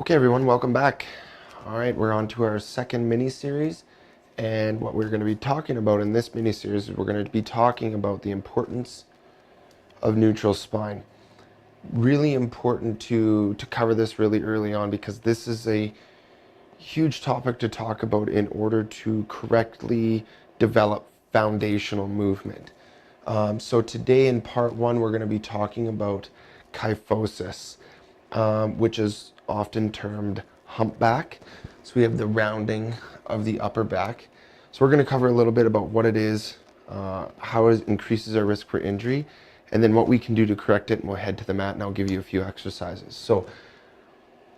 Okay, everyone, welcome back. All right, we're on to our second mini-series, and what we're going to be talking about in this mini-series is we're going to be talking about the importance of neutral spine. Really important to cover this really early on because this is a huge topic to talk about in order to correctly develop foundational movement. So today in part one, we're going to be talking about kyphosis, which is often termed hump back. So we have the rounding of the upper back. So we're going to cover a little bit about what it is, how it increases our risk for injury, and then what we can do to correct it, and we'll head to the mat and I'll give you a few exercises. So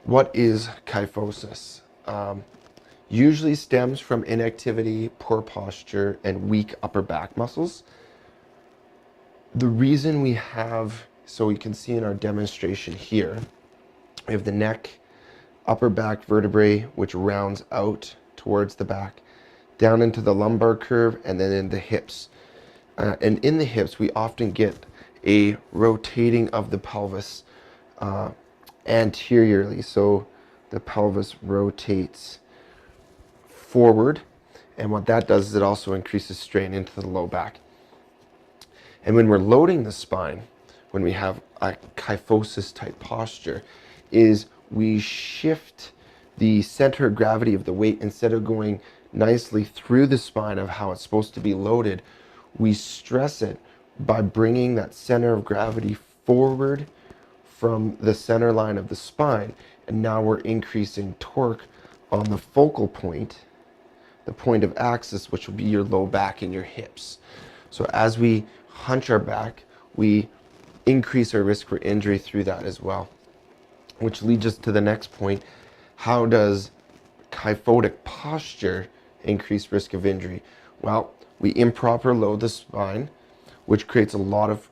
what is kyphosis? Usually stems from inactivity, poor posture, and weak upper back muscles. The reason we have, so you can see in our demonstration here, we have the neck, upper back vertebrae, which rounds out towards the back, down into the lumbar curve, and then in the hips. And in the hips, we often get a rotating of the pelvis anteriorly. So the pelvis rotates forward, and what that does is it also increases strain into the low back. And when we're loading the spine, when we have a kyphosis type posture, is we shift the center of gravity of the weight. Instead of going nicely through the spine of how it's supposed to be loaded, we stress it by bringing that center of gravity forward from the center line of the spine. And now we're increasing torque on the focal point, the point of axis, which will be your low back and your hips. So as we hunch our back, we increase our risk for injury through that as well. Which leads us to the next point. How does kyphotic posture increase risk of injury? Well, we improper load the spine, which creates a lot of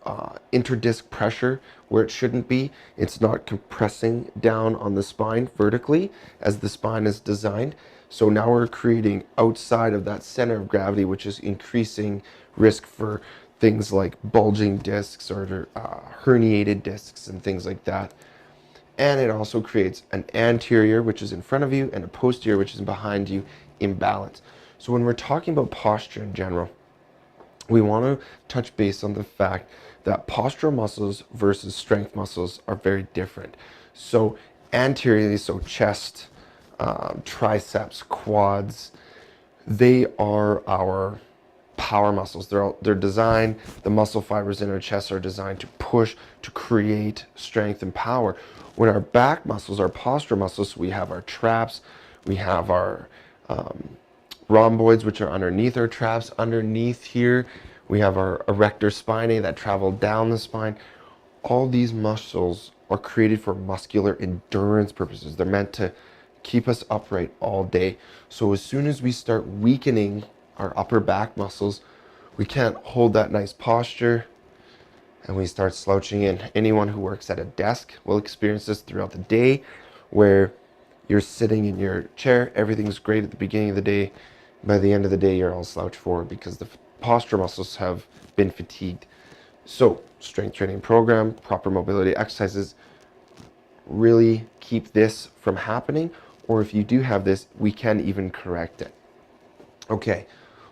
interdisc pressure where it shouldn't be. It's not compressing down on the spine vertically as the spine is designed. So now we're creating outside of that center of gravity, which is increasing risk for things like bulging discs or herniated discs and things like that. And it also creates an anterior, which is in front of you, and a posterior, which is behind you, imbalance. So when we're talking about posture in general, we want to touch base on the fact that postural muscles versus strength muscles are very different. So anteriorly, so chest, triceps, quads, they are our power muscles. They're designed, the muscle fibers in our chest are designed to push, to create strength and power. When our back muscles, our postural muscles, we have our traps, we have our rhomboids, which are underneath our traps. Underneath here, we have our erector spinae that travel down the spine. All these muscles are created for muscular endurance purposes. They're meant to keep us upright all day. So as soon as we start weakening our upper back muscles, we can't hold that nice posture and we start slouching in. Anyone who works at a desk will experience this throughout the day, where you're sitting in your chair, everything's great at the beginning of the day. By the end of the day, you're all slouched forward because the posture muscles have been fatigued. So strength training program, proper mobility exercises really keep this from happening. Or if you do have this, we can even correct it. Okay,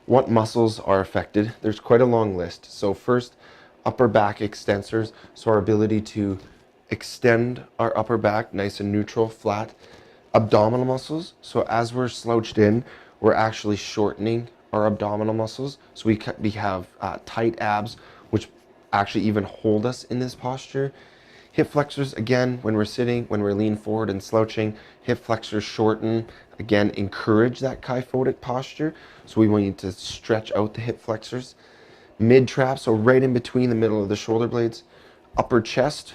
what muscles are affected? There's quite a long list. So first, upper back extensors. So our ability to extend our upper back, nice and neutral, flat. Abdominal muscles. So as we're slouched in, we're actually shortening our abdominal muscles. So we have tight abs, which actually even hold us in this posture. Hip flexors, again, when we're sitting, when we're lean forward and slouching, hip flexors shorten, again, encourage that kyphotic posture. So we want you to stretch out the hip flexors. Mid trap, so right in between the middle of the shoulder blades. Upper chest,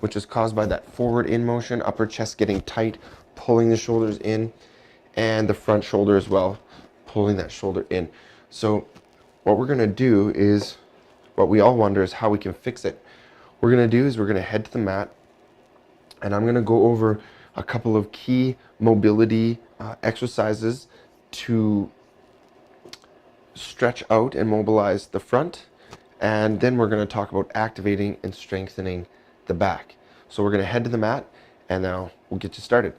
which is caused by that forward in motion, upper chest getting tight, pulling the shoulders in, and the front shoulder as well, pulling that shoulder in. So what we're going to do is, what we all wonder is how we can fix it. What we're going to do is we're going to head to the mat, and I'm going to go over a couple of key mobility exercises to stretch out and mobilize the front, and then we're going to talk about activating and strengthening the back. So we're going to head to the mat, and now we'll get you started.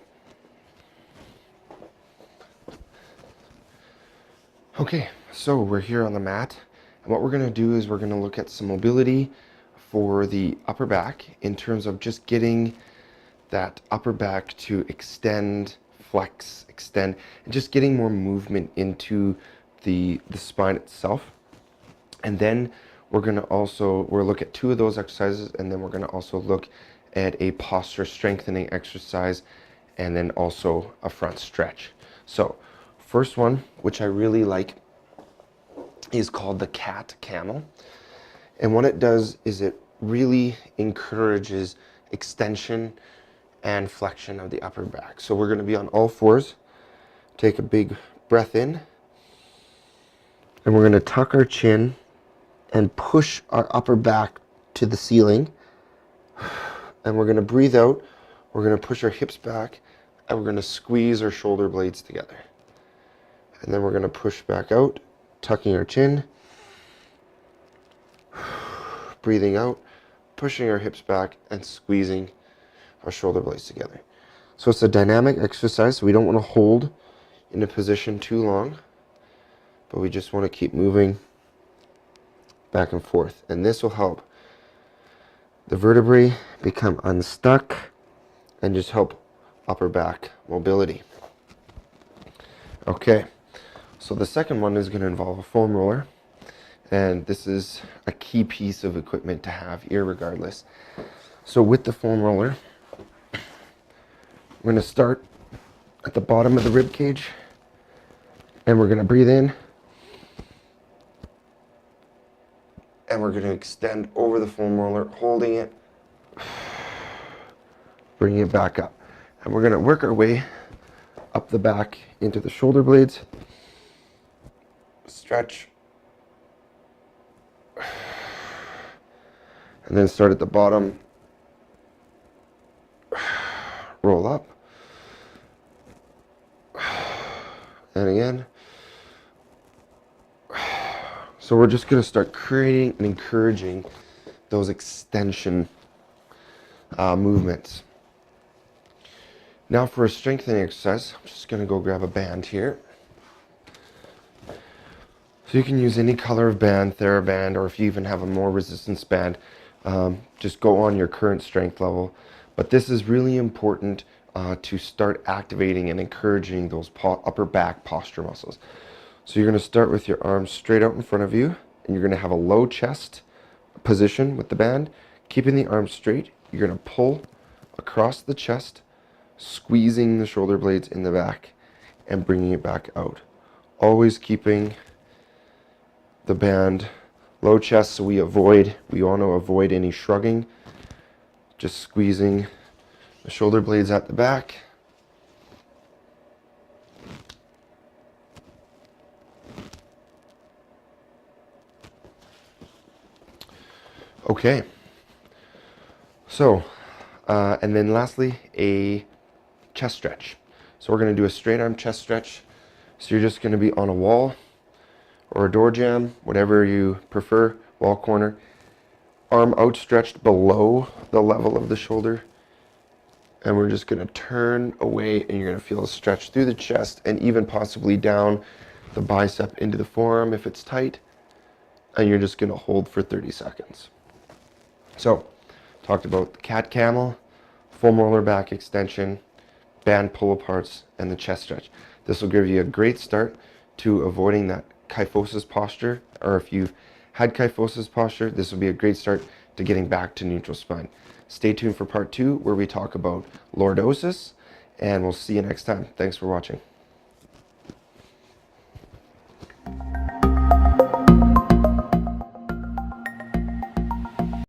Okay, so we're here on the mat, and what we're going to do is we're going to look at some mobility for the upper back in terms of just getting that upper back to extend, flex, extend, and just getting more movement into the spine itself. And then we're going to we'll look at 2 of those exercises, and then we're going to also look at a posture strengthening exercise, and then also a front stretch. So first one, which I really like, is called the cat camel. And what it does is it really encourages extension and flexion of the upper back. So we're going to be on all fours. Take a big breath in, and we're going to tuck our chin and push our upper back to the ceiling. And we're going to breathe out. We're going to push our hips back, and we're going to squeeze our shoulder blades together. And then we're going to push back out, tucking our chin, breathing out, pushing our hips back, and squeezing our shoulder blades together. So it's a dynamic exercise, so we don't want to hold in a position too long, but we just want to keep moving back and forth. And this will help the vertebrae become unstuck and just help upper back mobility. Okay, so the second one is going to involve a foam roller, and this is a key piece of equipment to have irregardless. So with the foam roller, we're going to start at the bottom of the rib cage, and we're going to breathe in, and we're going to extend over the foam roller, holding it, bringing it back up. And we're going to work our way up the back into the shoulder blades, stretch, and then start at the bottom, roll up, and again. So we're just going to start creating and encouraging those extension movements. Now for a strengthening exercise, I'm just going to go grab a band here. So you can use any color of band, TheraBand, or if you even have a more resistance band, just go on your current strength level. But this is really important to start activating and encouraging those upper back posture muscles. So you're going to start with your arms straight out in front of you, and you're going to have a low chest position with the band. Keeping the arms straight, you're going to pull across the chest, squeezing the shoulder blades in the back and bringing it back out. Always keeping the band low chest, so we want to avoid any shrugging. Just squeezing the shoulder blades at the back. Okay. So, and then lastly, a chest stretch. So we're going to do a straight arm chest stretch. So you're just going to be on a wall or a door jamb, whatever you prefer, wall corner. Arm outstretched below the level of the shoulder. And we're just going to turn away, and you're going to feel a stretch through the chest and even possibly down the bicep into the forearm if it's tight. And you're just going to hold for 30 seconds. So, talked about the cat camel, foam roller back extension, band pull aparts, and the chest stretch. This will give you a great start to avoiding that kyphosis posture, or if you've had kyphosis posture, this will be a great start to getting back to neutral spine. Stay tuned for part 2, where we talk about lordosis, and we'll see you next time. Thanks for watching.